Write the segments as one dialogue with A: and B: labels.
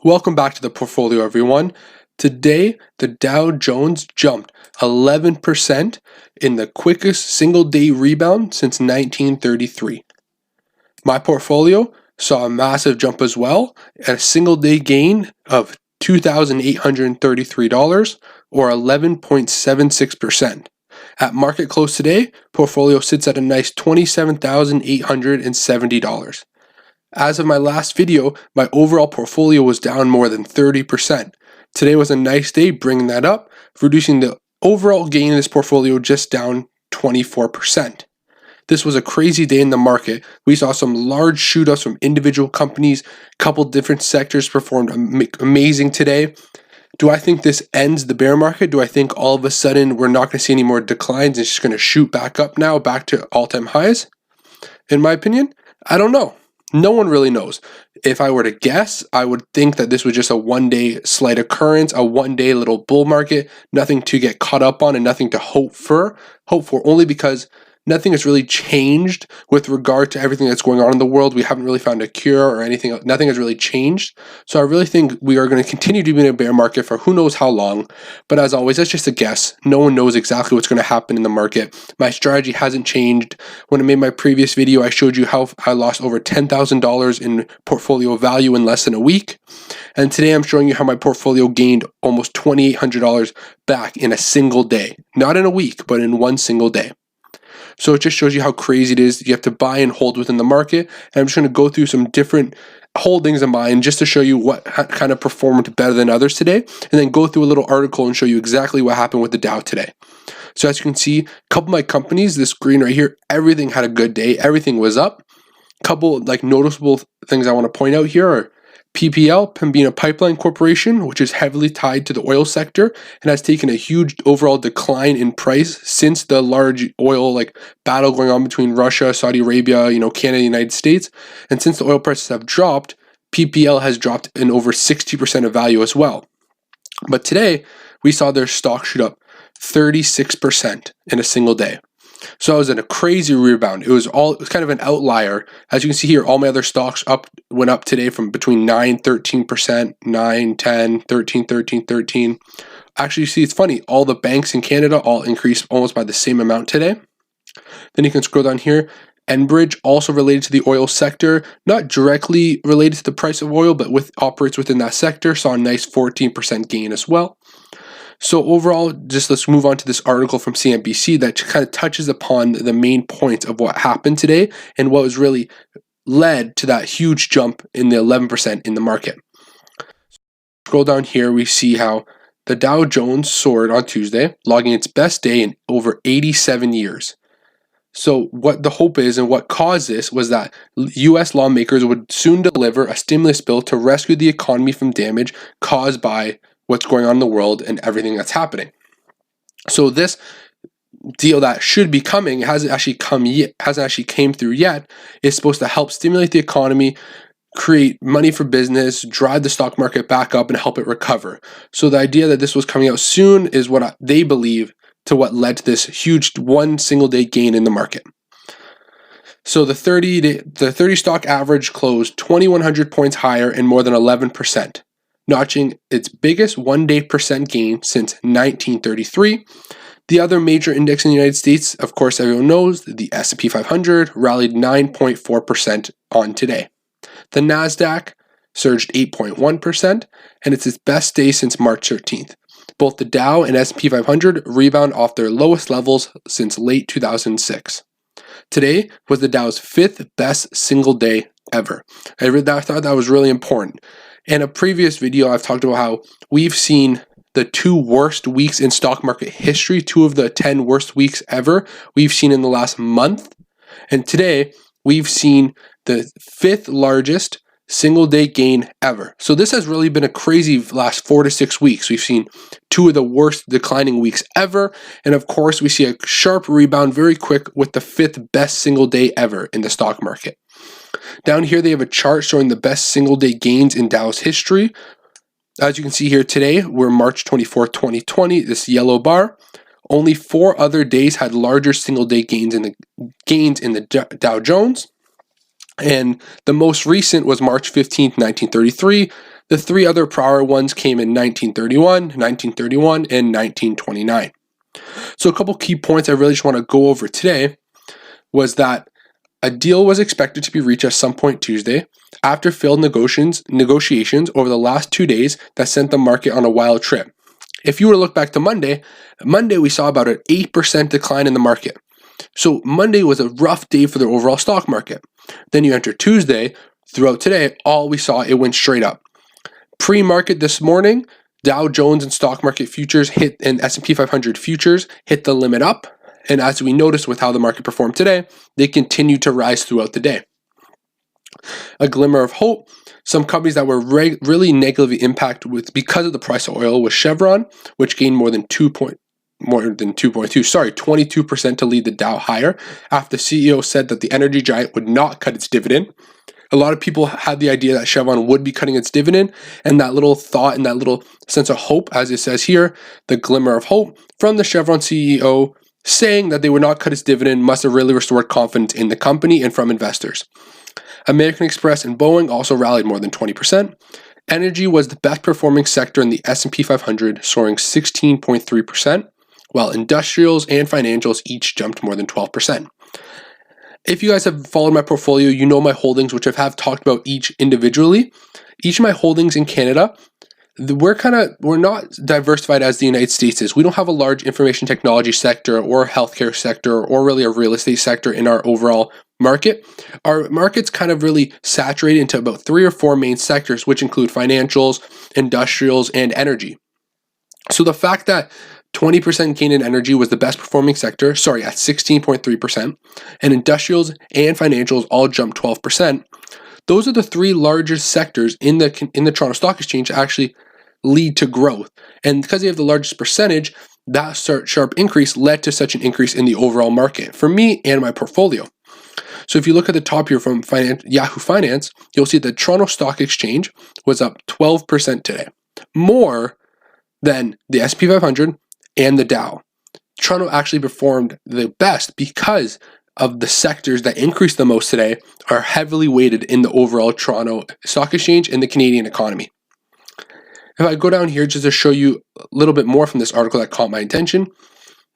A: Welcome back to the portfolio, everyone. Today, the Dow Jones jumped 11% in the quickest single-day rebound since 1933. My portfolio saw a massive jump as well, at a single-day gain of $2,833, or 11.76%. At market close today, portfolio sits at a nice $27,870. As of my last video, my overall portfolio was down more than 30%. Today was a nice day bringing that up, reducing the overall gain in this portfolio just down 24%. This was a crazy day in the market. We saw some large shoot-ups from individual companies. A couple different sectors performed amazing today. Do I think this ends the bear market? Do I think all of a sudden we're not going to see any more declines and it's just going to shoot back up now, back to all-time highs? In my opinion, I don't know. No one really knows. If I were to guess, I would think that this was just a one-day slight occurrence, a one-day little bull market, nothing to get caught up on and nothing to hope for only because nothing has really changed with regard to everything that's going on in the world. We haven't really found a cure or anything. Nothing has really changed. So I really think we are going to continue to be in a bear market for who knows how long. But as always, that's just a guess. No one knows exactly what's going to happen in the market. My strategy hasn't changed. When I made my previous video, I showed you how I lost over $10,000 in portfolio value in less than a week. And today I'm showing you how my portfolio gained almost $2,800 back in a single day. Not in a week, but in one single day. So it just shows you how crazy it is. You have to buy and hold within the market. And I'm just going to go through some different holdings of mine just to show you what kind of performed better than others today. And then go through a little article and show you exactly what happened with the Dow today. So as you can see, a couple of my companies, this green right here, everything had a good day. Everything was up. A couple like noticeable things I want to point out here are PPL, Pembina Pipeline Corporation, which is heavily tied to the oil sector and has taken a huge overall decline in price since the large oil battle going on between Russia, Saudi Arabia, Canada, United States. And since the oil prices have dropped, PPL has dropped in over 60% of value as well. But today, we saw their stock shoot up 36% in a single day. So I was in a crazy rebound. It was kind of an outlier. As you can see here, all my other stocks went up today from between 9-13%, 9-10, 13-13, 13. Actually, you see, it's funny. All the banks in Canada all increased almost by the same amount today. Then you can scroll down here. Enbridge, also related to the oil sector, not directly related to the price of oil, but operates within that sector, saw a nice 14% gain as well. So overall, just let's move on to this article from CNBC that kind of touches upon the main points of what happened today and what was really led to that huge jump in the 11% in the market. Scroll down here, we see how the Dow Jones soared on Tuesday, logging its best day in over 87 years. So what the hope is and what caused this was that U.S. lawmakers would soon deliver a stimulus bill to rescue the economy from damage caused by what's going on in the world and everything that's happening. So this deal that should be coming hasn't actually came through yet. It's supposed to help stimulate the economy, create money for business, drive the stock market back up and help it recover. So the idea that this was coming out soon is what they believe to what led to this huge one single day gain in the market. So the 30 stock average closed 2,100 points higher and more than 11%. Notching its biggest one-day percent gain since 1933. The other major index in the United States, of course, everyone knows, the S&P 500 rallied 9.4% on today. The NASDAQ surged 8.1%, and it's its best day since March 13th. Both the Dow and S&P 500 rebound off their lowest levels since late 2006. Today was the Dow's 5th best single day ever. I thought that was really important. In a previous video, I've talked about how we've seen the 2 worst weeks in stock market history, 2 of the 10 worst weeks ever we've seen in the last month. And today, we've seen the 5th largest single day gain ever. So this has really been a crazy last 4 to 6 weeks. We've seen 2 of the worst declining weeks ever. And of course, we see a sharp rebound very quick with the 5th best single day ever in the stock market. Down here, they have a chart showing the best single day gains in Dow's history. As you can see here today, we're March 24, 2020, this yellow bar. Only 4 other days had larger single day gains in the Dow Jones. And the most recent was March 15th, 1933. The three other prior ones came in 1931, 1931, and 1929. So a couple key points I really just want to go over today was that a deal was expected to be reached at some point Tuesday after failed negotiations over the last 2 days that sent the market on a wild trip. If you were to look back to Monday we saw about an 8% decline in the market. So Monday was a rough day for the overall stock market. Then you enter Tuesday, throughout today, all we saw, it went straight up. Pre-market this morning, Dow Jones and stock market futures and S&P 500 futures hit the limit up. And as we noticed with how the market performed today, they continue to rise throughout the day. A glimmer of hope, some companies that were really negatively impacted because of the price of oil was Chevron, which gained more than 22% to lead the Dow higher after the CEO said that the energy giant would not cut its dividend. A lot of people had the idea that Chevron would be cutting its dividend, and that little thought and that little sense of hope, as it says here, the glimmer of hope from the Chevron CEO saying that they would not cut its dividend must have really restored confidence in the company and from investors. American Express and Boeing also rallied more than 20%. Energy was the best performing sector in the S&P 500, soaring 16.3%, while industrials and financials each jumped more than 12%. If you guys have followed my portfolio, you know my holdings, which I have talked about each individually. Each of my holdings in Canada, we're not diversified as the United States is. We don't have a large information technology sector or healthcare sector or really a real estate sector in our overall market. Our market's kind of really saturated into about 3 or 4 main sectors, which include financials, industrials, and energy. So the fact that 20% gain in energy was the best performing sector, at 16.3%, and industrials and financials all jumped 12%. Those are the 3 largest sectors in the Toronto Stock Exchange to actually lead to growth. And because they have the largest percentage, that sharp increase led to such an increase in the overall market for me and my portfolio. So if you look at the top here from Yahoo Finance, you'll see the Toronto Stock Exchange was up 12% today, more than the S&P 500 and the Dow. Toronto actually performed the best because of the sectors that increased the most today are heavily weighted in the overall Toronto Stock Exchange and the Canadian economy. If I go down here just to show you a little bit more from this article that caught my attention,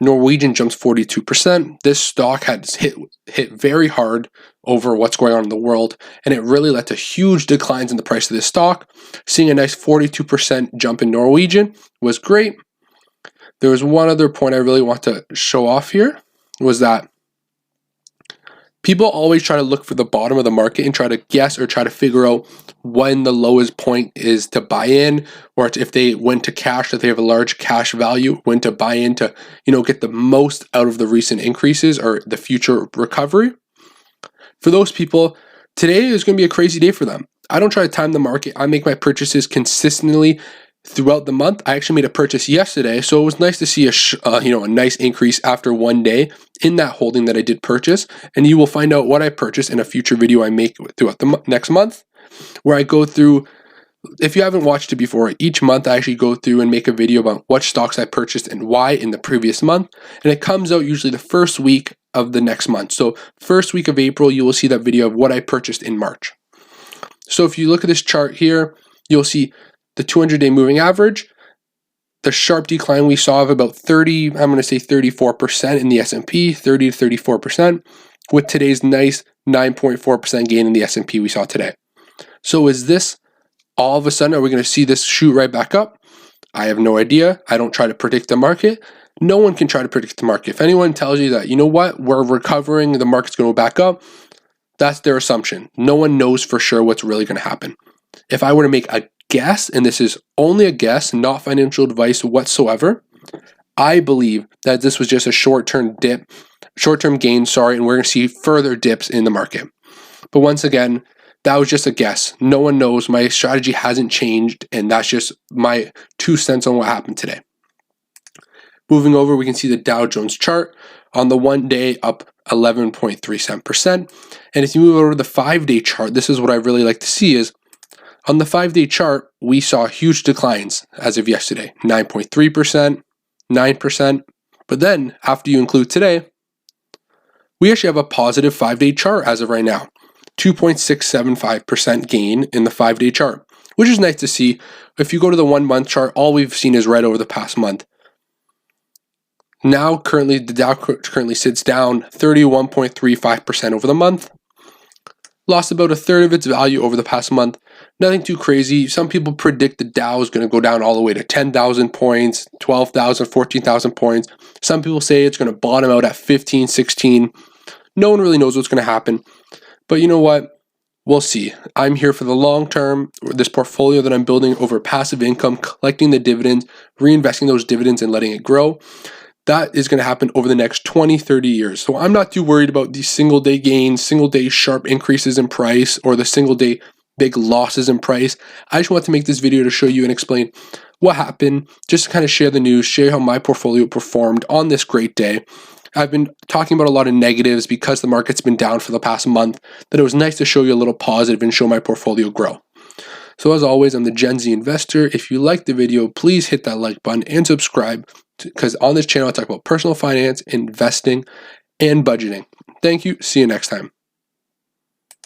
A: Norwegian jumps 42%. This stock had hit very hard over what's going on in the world, and it really led to huge declines in the price of this stock. Seeing a nice 42% jump in Norwegian was great. There was one other point I really want to show off here, was that people always try to look for the bottom of the market and try to guess or try to figure out when the lowest point is to buy in, or if they went to cash, that they have a large cash value, when to buy in to, get the most out of the recent increases or the future recovery. For those people, today is going to be a crazy day for them. I don't try to time the market. I make my purchases consistently throughout the month. I actually made a purchase yesterday, so it was nice to see a nice increase after one day in that holding that I did purchase. And you will find out what I purchased in a future video I make throughout the next month, where I go through. If you haven't watched it before, each month I actually go through and make a video about what stocks I purchased and why in the previous month, and it comes out usually the first week of the next month. So first week of April, you will see that video of what I purchased in March. So if you look at this chart here, you'll see the 200-day moving average, the sharp decline we saw of about 34% in the S&P, 30 to 34%, with today's nice 9.4% gain in the S&P we saw today. So is this all of a sudden, are we going to see this shoot right back up? I have no idea. I don't try to predict the market. No one can try to predict the market. If anyone tells you that, we're recovering, the market's going to go back up, that's their assumption. No one knows for sure what's really going to happen. If I were to make a guess, and this is only a guess, not financial advice whatsoever, I believe that this was just a short-term gain, and we're going to see further dips in the market. But once again, that was just a guess. No one knows. My strategy hasn't changed, and that's just my 2 cents on what happened today. Moving over, we can see the Dow Jones chart on the 1 day up 11.37%. And if you move over to the 5-day chart, this is what I really like to see is on the 5-day chart, we saw huge declines as of yesterday, 9.3%, 9%. But then after you include today, we actually have a positive 5-day chart as of right now. 2.675% gain in the 5-day chart. which is nice to see. If you go to the 1 month chart, all we've seen is red over the past month. Now, currently, the Dow currently sits down 31.35% over the month. Lost about a third of its value over the past month. Nothing too crazy. Some people predict the Dow is going to go down all the way to 10,000 points, 12,000, 14,000 points. Some people say it's going to bottom out at 15, 16. No one really knows what's going to happen. But you know what? We'll see. I'm here for the long term. This portfolio that I'm building over passive income, collecting the dividends, reinvesting those dividends and letting it grow. That is going to happen over the next 20, 30 years. So I'm not too worried about these single day gains, single day sharp increases in price, or the single day big losses in price. I just want to make this video to show you and explain what happened, just to kind of share the news, share how my portfolio performed on this great day. I've been talking about a lot of negatives because the market's been down for the past month, that it was nice to show you a little positive and show my portfolio grow. So as always, I'm the Gen Z investor. If you like the video, please hit that like button and subscribe, because on this channel I talk about personal finance, investing, and budgeting. Thank you. See you next time.